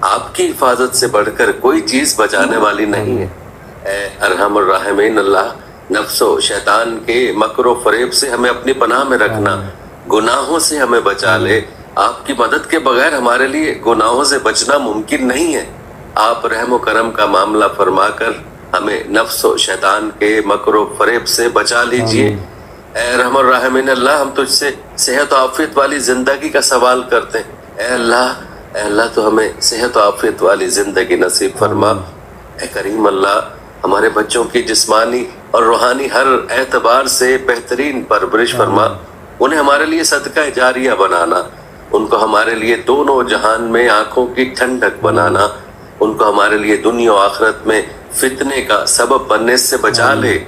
آپ کی حفاظت سے بڑھ کر کوئی چیز بچانے والی نہیں ہے۔ اے ارحم الراحمین اللہ، نفس و شیطان کے مکر و فریب سے ہمیں اپنی پناہ میں رکھنا، گناہوں سے ہمیں بچا لے۔ آپ کی مدد کے بغیر ہمارے لیے گناہوں سے بچنا ممکن نہیں ہے۔ آپ رحم و کرم کا معاملہ فرما کر ہمیں نفس و شیطان کے مکر و فریب سے بچا لیجئے۔ اے رحم الرحمین اللہ، ہم تجھ سے صحت و عافیت والی زندگی کا سوال کرتے ہیں۔ اے اللہ تو ہمیں صحت و عافیت والی زندگی نصیب فرما۔ اے کریم اللہ، ہمارے بچوں کی جسمانی اور روحانی ہر اعتبار سے بہترین پرورش فرما، انہیں ہمارے لیے صدقہ جاریہ بنانا، ان کو ہمارے لیے دونوں جہان میں آنکھوں کی ٹھنڈک بنانا، ان کو ہمارے لیے دنیا و آخرت میں فتنے کا سبب بننے سے بچا لے۔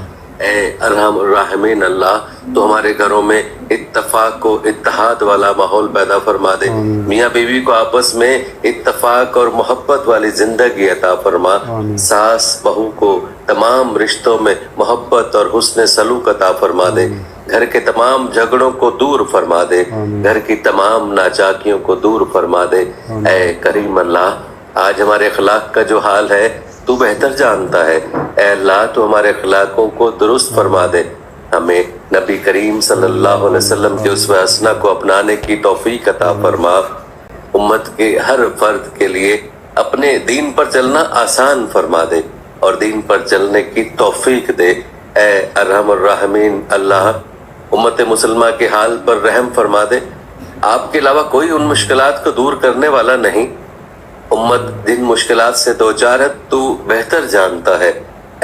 اے ارحم الراحمین اللہ، تو ہمارے گھروں میں اتفاق و اتحاد والا ماحول پیدا فرما دے، میاں بیوی کو آپس میں اتفاق اور محبت والی زندگی عطا فرما، ساس بہو کو تمام رشتوں میں محبت اور حسن سلوک عطا فرما دے، گھر کے تمام جھگڑوں کو دور فرما دے، گھر کی تمام ناچاکیوں کو دور فرما دے۔ اے کریم اللہ، آج ہمارے اخلاق کا جو حال ہے تو بہتر جانتا ہے۔ اے اللہ، تو ہمارے اخلاقوں کو درست فرما دے، ہمیں نبی کریم صلی اللہ علیہ وسلم کے اسوہ حسنہ کو اپنانے کی توفیق عطا فرما، امت کے ہر فرد کے لیے اپنے دین پر چلنا آسان فرما دے اور دین پر چلنے کی توفیق دے۔ اے ارحم الراحمین اللہ، امت مسلمہ کے حال پر رحم فرما دے، آپ کے علاوہ کوئی ان مشکلات کو دور کرنے والا نہیں، امت جن مشکلات سے دوچار ہے تو بہتر جانتا ہے۔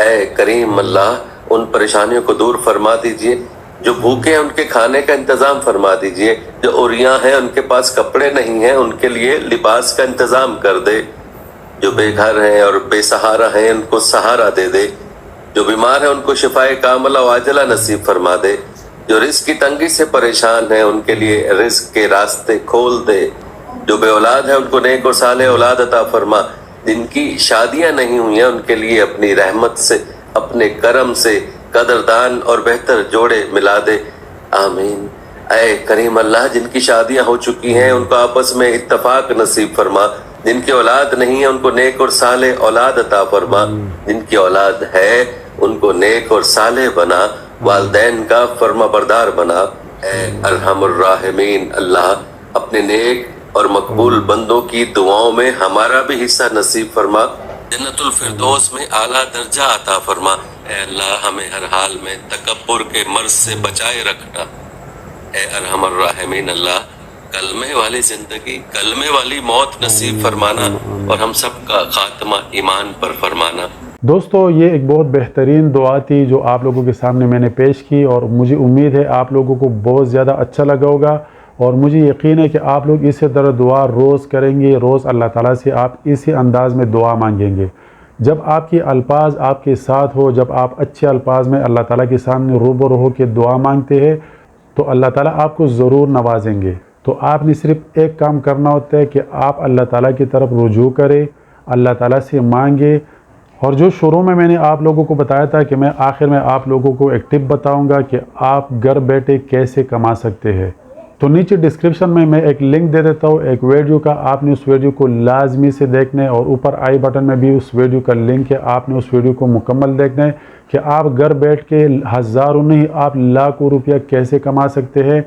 اے کریم اللہ، ان پریشانیوں کو دور فرما دیجئے، جو بھوکے ہیں ان کے کھانے کا انتظام فرما دیجئے، جو عریاں ہیں ان کے پاس کپڑے نہیں ہیں ان کے لیے لباس کا انتظام کر دے، جو بے گھر ہیں اور بے سہارا ہیں ان کو سہارا دے دے، جو بیمار ہیں ان کو شفائے کاملہ و عاجلہ نصیب فرما دے، جو رزق کی تنگی سے پریشان ہیں ان کے لیے رزق کے راستے کھول دے، جو بے اولاد ہیں ان کو نیک اور صالح اولاد عطا فرما، جن کی شادیاں نہیں ہوئی ہیں ان کے لیے اپنی رحمت سے، اپنے کرم سے قدردان اور بہتر جوڑے ملا دے، آمین۔ اے کریم اللہ، جن کی شادیاں ہو چکی ہیں ان کو آپس میں اتفاق نصیب فرما، جن کی اولاد نہیں ہے ان کو نیک اور صالح اولاد عطا فرما، جن کی اولاد ہے ان کو نیک اور صالح بنا، والدین کا فرما بردار بنا۔ اے ارحم الراحمین اللہ، اپنے نیک اور مقبول بندوں کی دعاؤں میں ہمارا بھی حصہ نصیب فرما، جنت الفردوس میں اعلیٰ درجہ عطا فرما۔ اے اللہ، ہمیں ہر حال میں تکبر کے مرض سے بچائے رکھنا۔ اے ارحم الراحمین اللہ، کلمے والی زندگی، کلمے والی موت نصیب فرمانا اور ہم سب کا خاتمہ ایمان پر فرمانا۔ دوستو، یہ ایک بہت بہترین دعا تھی جو آپ لوگوں کے سامنے میں نے پیش کی، اور مجھے امید ہے آپ لوگوں کو بہت زیادہ اچھا لگا ہوگا، اور مجھے یقین ہے کہ آپ لوگ اسی طرح دعا روز کریں گے، روز اللہ تعالیٰ سے آپ اسی انداز میں دعا مانگیں گے۔ جب آپ کے الفاظ آپ کے ساتھ ہو، جب آپ اچھے الفاظ میں اللہ تعالیٰ کے سامنے روبرو ہو کے دعا مانگتے ہیں تو اللہ تعالیٰ آپ کو ضرور نوازیں گے۔ تو آپ نے صرف ایک کام کرنا ہوتا ہے کہ آپ اللہ تعالیٰ کی طرف رجوع کریں، اللہ تعالیٰ سے مانگیں، اور جو شروع میں نے آپ لوگوں کو بتایا تھا کہ میں آخر میں آپ لوگوں کو ایک ٹپ بتاؤں گا کہ آپ گھر بیٹھے کیسے کما سکتے ہیں، تو نیچے ڈسکرپشن میں ایک لنک دے دیتا ہوں ایک ویڈیو کا، آپ نے اس ویڈیو کو لازمی سے دیکھنا ہے، اور اوپر آئی بٹن میں بھی اس ویڈیو کا لنک ہے، آپ نے اس ویڈیو کو مکمل دیکھنا ہے کہ آپ گھر بیٹھ کے ہزاروں نہیں، آپ لاکھوں روپیہ کیسے کما سکتے ہیں،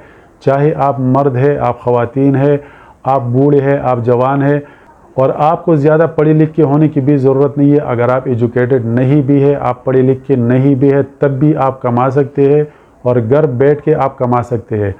چاہے آپ مرد ہے، آپ خواتین ہے، آپ بوڑھے ہیں، آپ جوان ہیں، اور آپ کو زیادہ پڑھے لکھے ہونے کی بھی ضرورت نہیں ہے۔ اگر آپ ایجوکیٹڈ نہیں بھی ہے، آپ پڑھے لکھے نہیں بھی ہے، تب بھی آپ کما سکتے ہیں، اور گھر بیٹھ کے آپ کما سکتے ہیں۔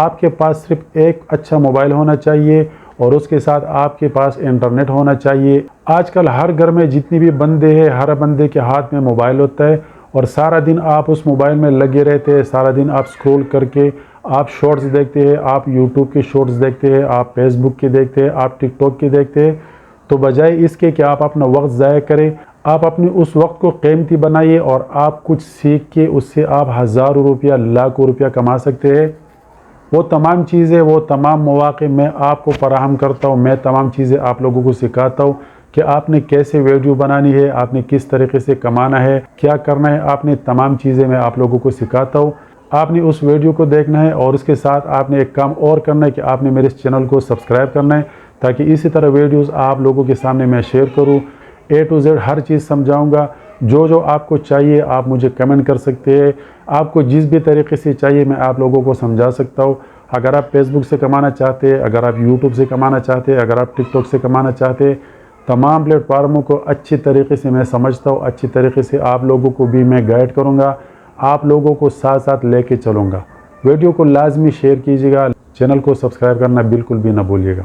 آپ کے پاس صرف ایک اچھا موبائل ہونا چاہیے، اور اس کے ساتھ آپ کے پاس انٹرنیٹ ہونا چاہیے۔ آج کل ہر گھر میں جتنی بھی بندے ہیں، ہر بندے کے ہاتھ میں موبائل ہوتا ہے، اور سارا دن آپ اس موبائل میں لگے رہتے ہیں، سارا دن آپ سکرول کر کے آپ شارٹس دیکھتے ہیں، آپ یوٹیوب کے شارٹس دیکھتے ہیں، آپ فیس بک کے دیکھتے ہیں، آپ ٹک ٹاک کے دیکھتے ہیں۔ تو بجائے اس کے کہ آپ اپنا وقت ضائع کریں، آپ اپنے اس وقت کو قیمتی بنائیے، اور آپ کچھ سیکھ کے اس سے آپ ہزاروں روپیہ، لاکھوں روپیہ کما سکتے ہیں۔ وہ تمام چیزیں، وہ تمام مواقع میں آپ کو فراہم کرتا ہوں، میں تمام چیزیں آپ لوگوں کو سکھاتا ہوں کہ آپ نے کیسے ویڈیو بنانی ہے، آپ نے کس طریقے سے کمانا ہے، کیا کرنا ہے، آپ نے تمام چیزیں میں آپ لوگوں کو سکھاتا ہوں۔ آپ نے اس ویڈیو کو دیکھنا ہے، اور اس کے ساتھ آپ نے ایک کام اور کرنا ہے کہ آپ نے میرے اس چینل کو سبسکرائب کرنا ہے، تاکہ اسی طرح ویڈیوز آپ لوگوں کے سامنے میں شیئر کروں. A to Z ہر چیز سمجھاؤں گا. جو آپ کو چاہیے آپ مجھے کمنٹ کر سکتے ہیں. آپ کو جس بھی طریقے سے چاہیے میں آپ لوگوں کو سمجھا سکتا ہوں. اگر آپ فیس بک سے کمانا چاہتے ہیں, اگر آپ یوٹیوب سے کمانا چاہتے ہیں, اگر آپ ٹک ٹاک سے کمانا چاہتے ہیں, تمام پلیٹ فارموں کو اچھی طریقے سے میں سمجھتا ہوں. اچھی طریقے سے آپ لوگوں کو بھی میں گائیڈ کروں گا. آپ لوگوں کو ساتھ ساتھ لے کے چلوں گا. ویڈیو کو لازمی شیئر کیجیے گا. چینل کو سبسکرائب کرنا بالکل بھی نہ بھولیے گا.